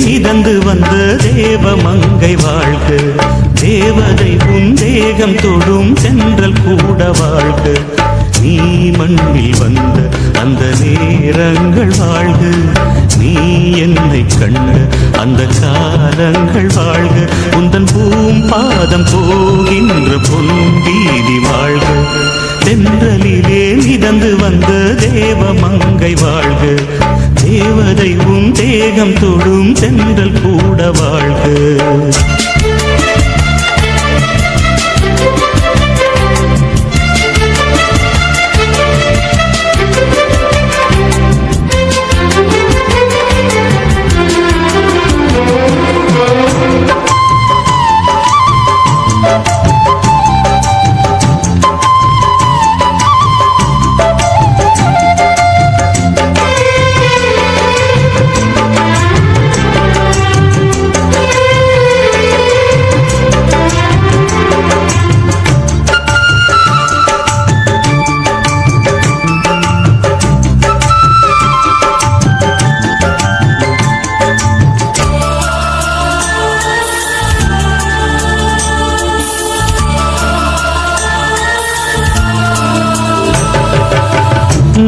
மிதந்து வந்த தேவமங்கை வாழ்க, தேவதை உன் தேகம் தொடும் சென்றல் கூட வாழ்க. நீ மண்ணில் வந்த அந்த நேரங்கள் வாழ்க, நீ என்னை கண்ட அந்த காலங்கள் வாழ்க. உந்தன் பூம்பாதம் போகின்ற பொன்வீதி வாழ்க, தென்றலிலே மிதந்து வந்த தேவமங்கை வாழ்க, தேவதை உன் தேகம் தொடும் சென்றல் கூட வாழ்க.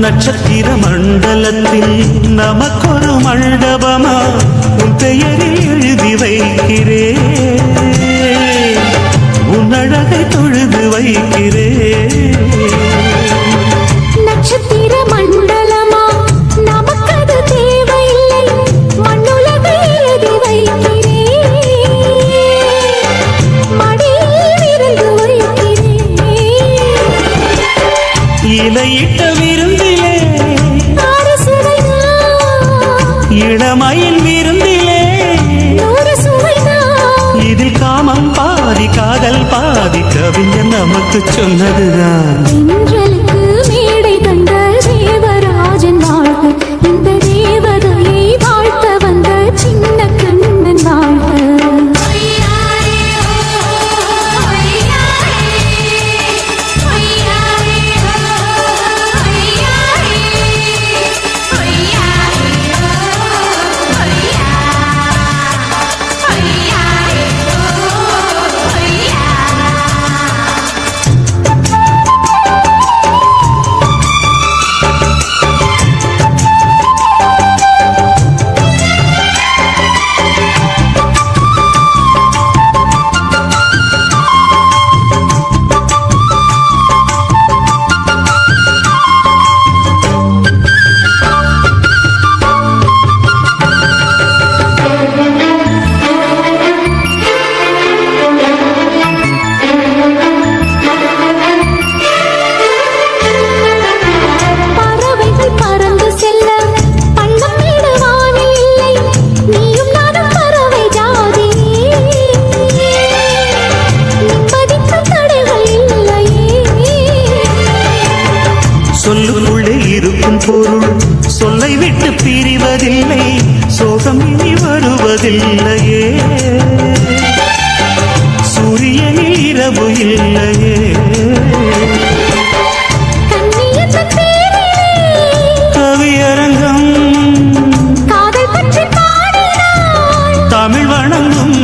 நட்சத்திர மண்டலத்தில் நமக்கொரு மண்டபமா உன் பெயரில் எழுதி வைக்கிறேன், உன் அழகை தொழுது வைக்கிறேன். நட்சத்திர மண்டலமா நமக்கது தேவையில்லை, மண்ணுலகை எழுதி வைக்கிறேன், மடியில் இருந்து வைக்கிறேன். இலையிட்ட விருந்திலே இளமையின் விருந்திலே இதில் காமம் பாதி காதல் பாதி கவிஞர் நமக்கு சொன்னதுதான். மேடை தந்த தேவராஜன் வாழ்க, இந்த தேவதையை வாழ்த்த வந்த சின்ன கண்ணன் வாழ்க. சொல்லுக்குள்ளே இருக்கும் பொருள் சொல்லை விட்டு பிரிவதில்லை, சோகம் இனி வருவதில்லையே, சூரியனில் இரவு இல்லையே. கவியரங்கம் தமிழ் வணங்கும்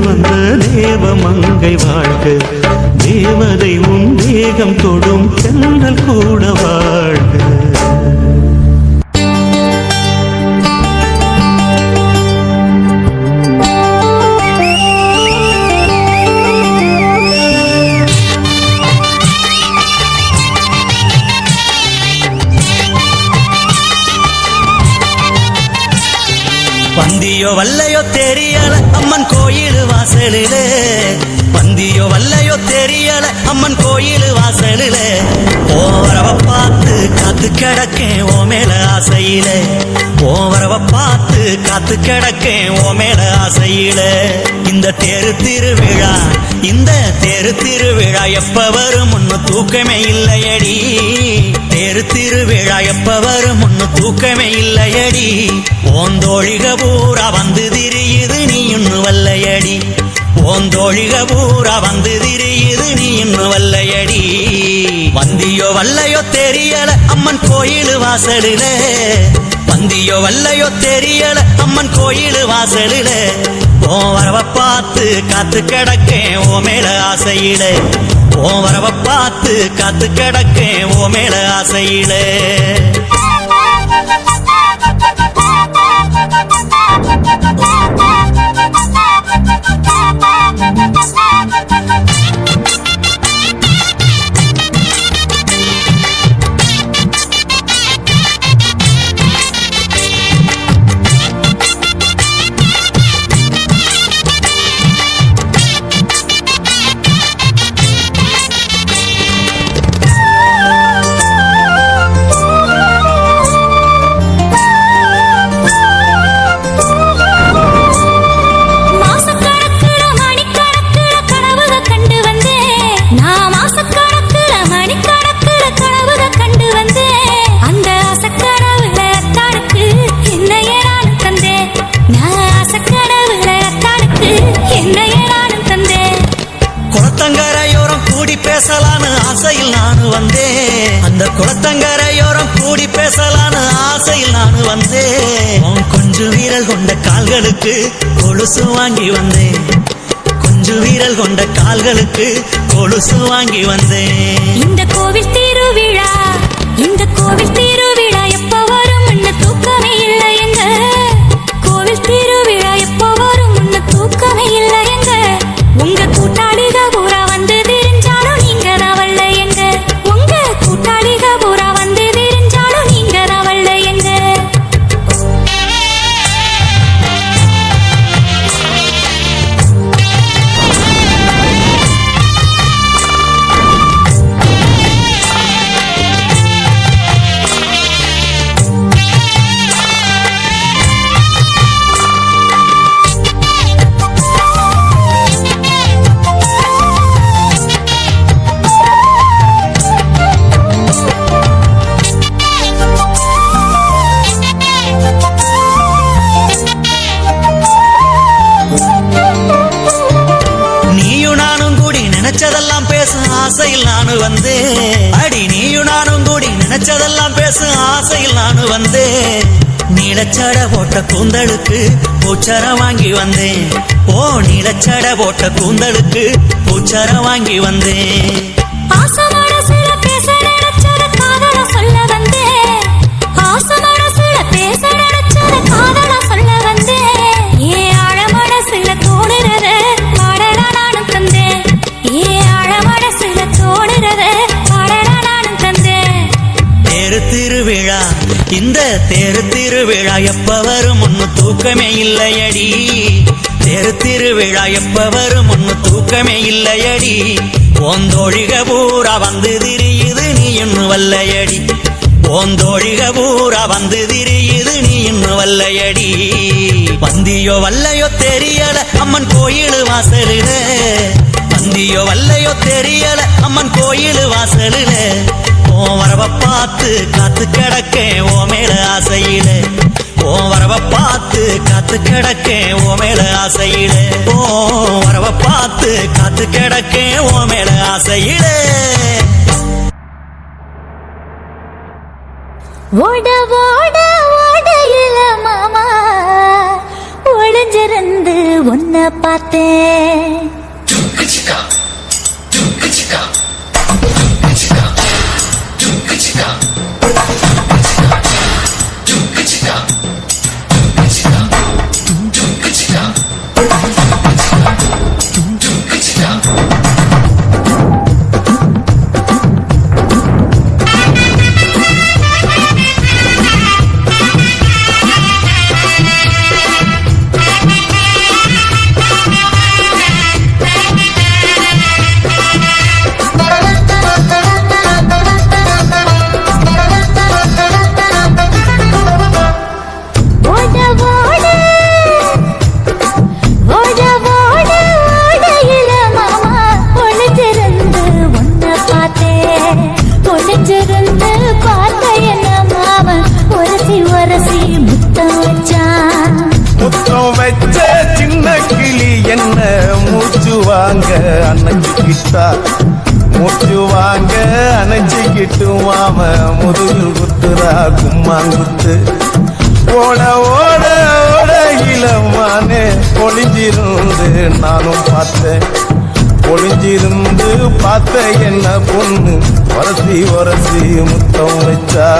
வந்த தேவமங்கை வாழ்க, தேவதை உன் தேகம் தொடும் சென்றல் கூட வாழ்க. வந்தியோ வல்லையோ தெரியல அம்மன் கோயில் வாசலிலே, வந்தியோ வல்லையோ தெரியல அம்மன் கோயில் வாசலிலே, ஓவரவ பார்த்து காத்து கிடக்கேன் ஓ மேல ஆசையிலே, ஓவரவ பார்த்து காத்து கிடக்கேன் ஓ மேல ஆசையிலே. இந்த தேரு திருவிழா, இந்த தேரு திருவிழா எப்ப வரும் முன்னு தூக்கமே இல்லையடி, தேரு திருவிழா எப்ப வரும் முன்னு தூக்கமே இல்லையடி, ஓந்தோழிக பூரா வந்து திரியுது நீ இன்னும் வல்லையடி, ஓந்தோழிக பூரா வந்து திரியுது நீ இன்னும் வல்லையடி. வந்தியோ வல்லையோ தெரியல அம்மன் கோயில் வாசலிலே, வந்தியோ வல்லையோ தெரியல அம்மன் கோயில் வாசலிலே, ஓ வரவ பார்த்து காத்து கிடக்கேன் ஓ மேல ஆசையிலே, ஓ வரவ பார்த்து காத்து கிடக்கேன் ஓ மேல ஆசையிலே. பேசலான்னு ஆசையில் நானு வந்தேன், அந்த குளத்தங்கரையோரம் கூடி பேசலான்னு ஆசையில் நானு வந்தேன், கொஞ்சம் வீரல் கொண்ட கால்களுக்கு கொலுசு வாங்கி வந்தேன், கொஞ்சம் வீரல் கொண்ட கால்களுக்கு கொலுசு வாங்கி வந்தேன். இந்த கோவில் திருவிழா, இந்த கோவில் திருவிழா எப்ப வரும் முன்ன தூக்கமே இல்லை எங்க, கோவில் திருவிழா எப்ப வரும் முன்ன தூக்கமே இல்லை எங்க, உங்க கூட்டாளிக பூரா வந்து தெரிஞ்சாலும் நீங்க தான் வல்ல எங்க, உங்க கூட்டாளிக பூரா வந்து தெரிஞ்சாலும் நீங்க தான் வல்ல எங்க. நினைச்சதெல்லாம் பேசும் ஆசையில் நானு வந்தேன், அடி நீயும் நானும் கூடி நினைச்சதெல்லாம் பேசும் ஆசையில் நானு வந்தேன், நீலச்சட போட்ட கூந்தலுக்கு பூச்சரம் வாங்கி வந்தேன், ஓ நீலச்சட போட்ட கூந்தலுக்கு பூச்சரம் வாங்கி வந்தேன். ஆசமோட சில பேச நினைச்சத காதல சொல்ல வந்தேன், ஆசமோட சில பேச நினைச்சத காதல சொல்ல வந்தேன், ஏ ஆழமோட சில தோணுறத பாடலா நானும் தந்தேன், ஏ ஆழமோட சில தோணுறத பாடலா நானும் தந்தேன். தேரு திருவிழா, இந்த தேரு திருவிழா எப்ப வரும் முன்னு தூக்கமே இல்லையடி, தேரு திருவிழா எப்ப வரும் முன்னு தூக்கமே இல்லையடி, ஓந்தோழிக பூரா வந்து திரியுது நீ இன்னும் வல்லையடி, ஓந்தோழிக பூரா வந்து திரியுது நீ இன்னும் வல்லையடி. வந்தியோ வல்லையோ தெரியல அம்மன் கோயில் வாசலிலே, வந்தியோ வல்லையோ தெரியல அம்மன் கோயில் வாசலிலே, ஓ வரவ பார்த்து காத்து கிடக்கேன் ஓ மேல ஆசையிலே, ஓ வரவ பார்த்து காத்து கிடக்கேன் ஓ மேல ஆசையிலே, ஓ வரவ பார்த்து காத்து கிடக்கேன் ஓ மேல ஆசையிலே. ஓட ஓட ஓடையில மாமா ஒளிஞ்சிருந்து உன்னை பார்த்தேன், முத்தம் வச்ச சின்ன கிளி என்ன மூச்சு வாங்க அணைச்சுக்கிட்டா மூச்சு வாங்க அணைச்சுக்கிட்டு மாம முதுகில் குத்துறா கும்மாங்குத்து ஓட ஓட ஓட இளமானே ஒளிஞ்சிருந்து நானும் பார்த்தேன் ஒளிஞ்சிருந்து பார்த்த என்ன பொண்ணு வரசி வரசி முத்தம் வச்சா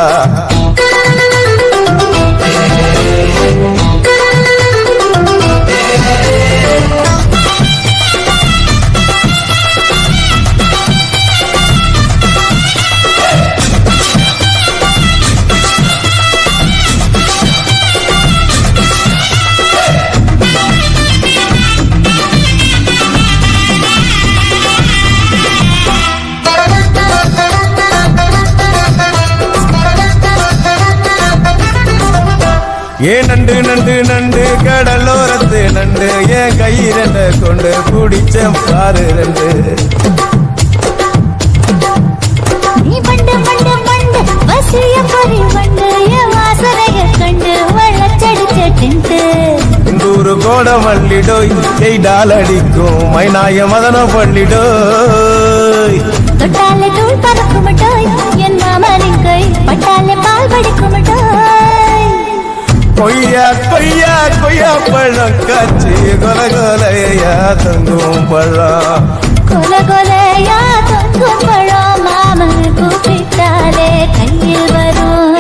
ஏன் நண்டு நண்டு நண்டு கடலோரத்து நண்டு என் கையிரண்ட கொண்டு குடிச்ச பாரு ரெண்டு நீ பண்டு பண்டு பண்டு வசிய பொறி பண்டு என் வாசனைய கண்டு வள்ளச்சடிச்ச டென்ட்டு இந்தூரு கோட மல்லிடோய் எய்டால் அடிக்கும் மைனாய மதன பள்ளிடோய் தொட்டாலே தூள் பறக்குமட்டோய் என் மாமனின் கை பட்டாலே பால் படிக்குமட்டோய் கொய்யா கொய்யா கொய்யா பழம் காய்ச்சி கொல கொலையா தங்கும் பழம் கொல கொலையா தொங்கும் பழம் மாமன் கூப்பிட்டாலே கையில் வரும்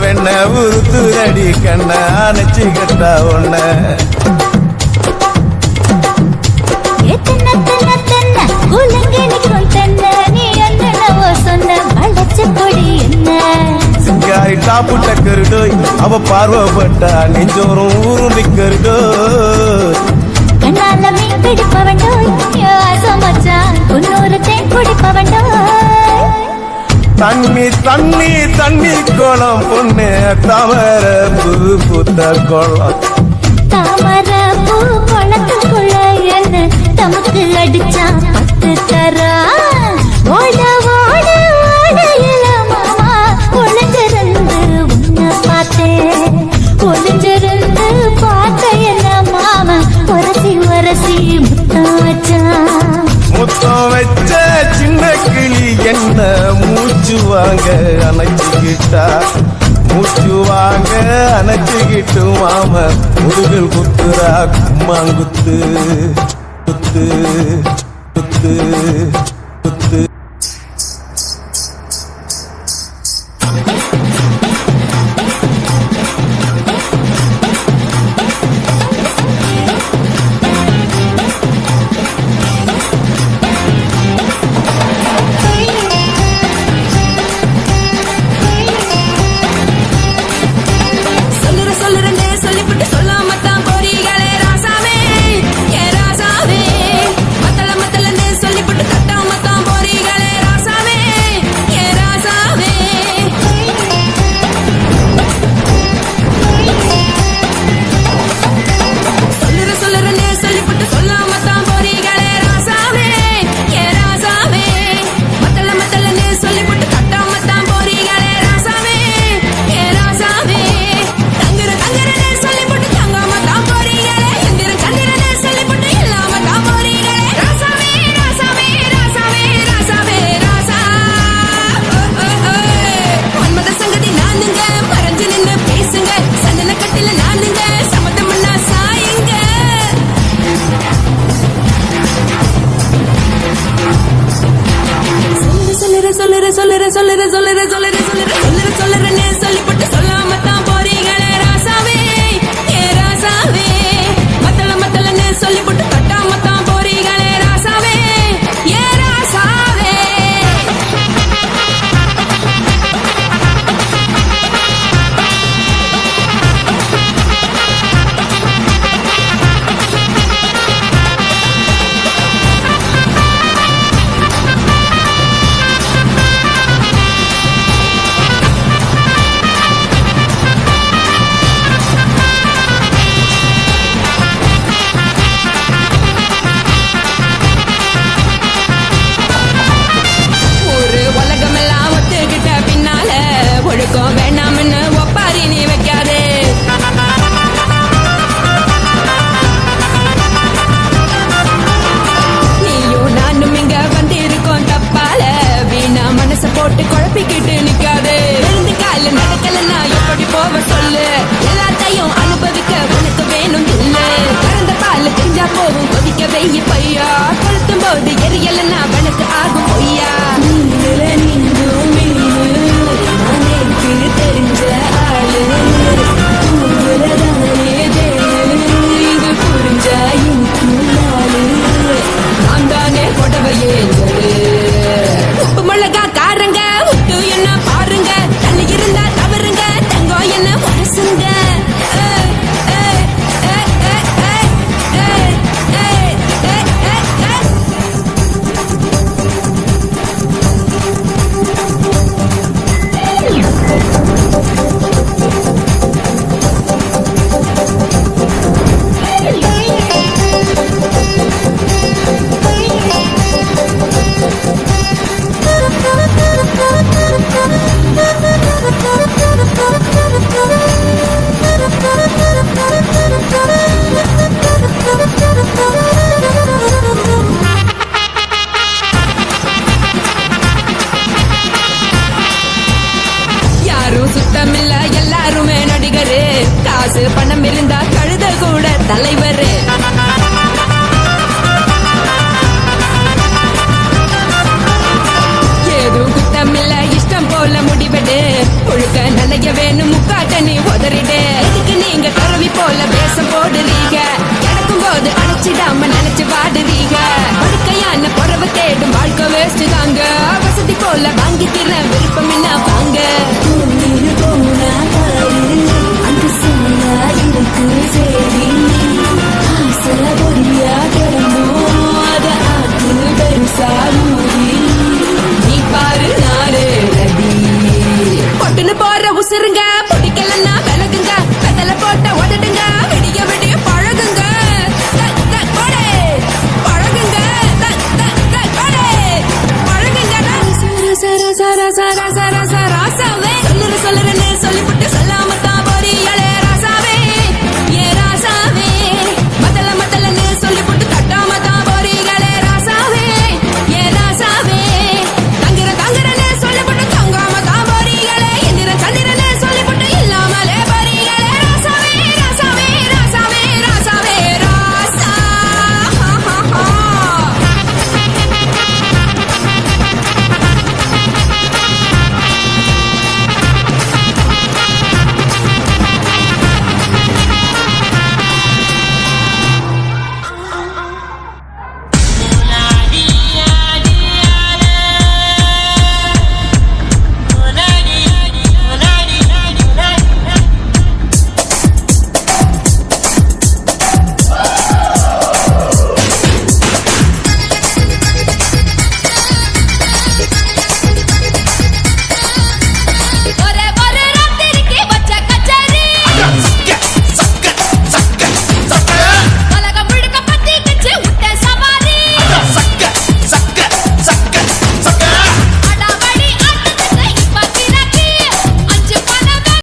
வெண்ண உருத்துரடி கண்ண அணைச்சி கட்டா ஒண்ண சிங்காரி டாப்பு டக்கருடோய் அவ பார்வப்பட்டா நெஞ்சோறும் ஊரும் நிக்கருடோய் கண்ணால மீன் பிடிப்பவண்டோய் ஆசமச்சான் குன்னூறு தேன் குடிப்பவண்டோய் தண்ணி தண்ணி தண்ணி கோலம் பொண்ணு தாமர பூ பூத்த கோலம் தாமர பூ குளத்துக்குள்ள என்ன தமக்கு அடிச்சா பத்து தரா ஓட ஓட ஓடையில மாமா ஒளிஞ்சிருந்து உன்னை பார்த்தேன் ஒளிஞ்சிருந்து பார்த்த என்ன மாமா உரசி உரசி முத்தம் வச்சான் முத்தம் வச்ச சின்ன கிளி என்ன மூச்சு வாங்க அணைச்சுக்கிட்டா மூச்சு வாங்க அணைச்சுக்கிட்டு மாம முதுகில் குத்துறா கும்மாங்குத்து குத்து குத்து குத்து சொல்லி பழக்கம் வேணாம்னு ஒப்பாரி நீ வைக்காதே. நீயும் நானும் இங்க வந்திருக்கோம் தப்பால, வீணா மனச போட்டு குழப்பிக்கிட்டு நிக்காதே. எழுந்து கால நடக்கலன்னா எப்படி போவ சொல்லு, எல்லாத்தையும் அனுபவிக்க உனக்கு வேணும் இல்ல. கறந்த பால் தெரிஞ்சா போகும் கொதிக்க வெய்ய பையா, கொளுத்தும் போது எரியலன்னா வனக்கு ஆகும் பொய்யா. நீங்கள நீங்கும் மீனு தெரிஞ்ச ஆளு, உங்களதானே தேனு, இது புரிஞ்சா இன்னும் நாளு. நான் தானே புடவையே உப்பு மிளகா காரங்க விட்டு என்ன பாருங்க, தள்ளி இருந்தா தவறுங்க தங்கம் என்ன வரசுங்க. யாரும் சுத்தமில்ல எல்லாருமே நடிகரு, காசு பணம் இருந்தா கழுத கூட தலைவரு. ஏதும் குத்தமில்ல இஷ்டம் போல முடிவெடு, முழுக்க நிலைய வேணும் முக்காட்ட நீ உதறிடு. இதுக்கு நீங்க கருவி போல வேஷம் போடுறீங்க, கிடக்கும் போது அணைச்சிடாம நினைச்சு பாடுறீங்க. படுக்கையான புறவை தேடும் வாழ்க்கை வேஸ்ட் தாங்க, வசதி போல வாங்கிக்கிற விருப்பம் என்ன வாங்க. நீ பாரு நானே நதி, பொட்டுன்னு போற உசுருங்க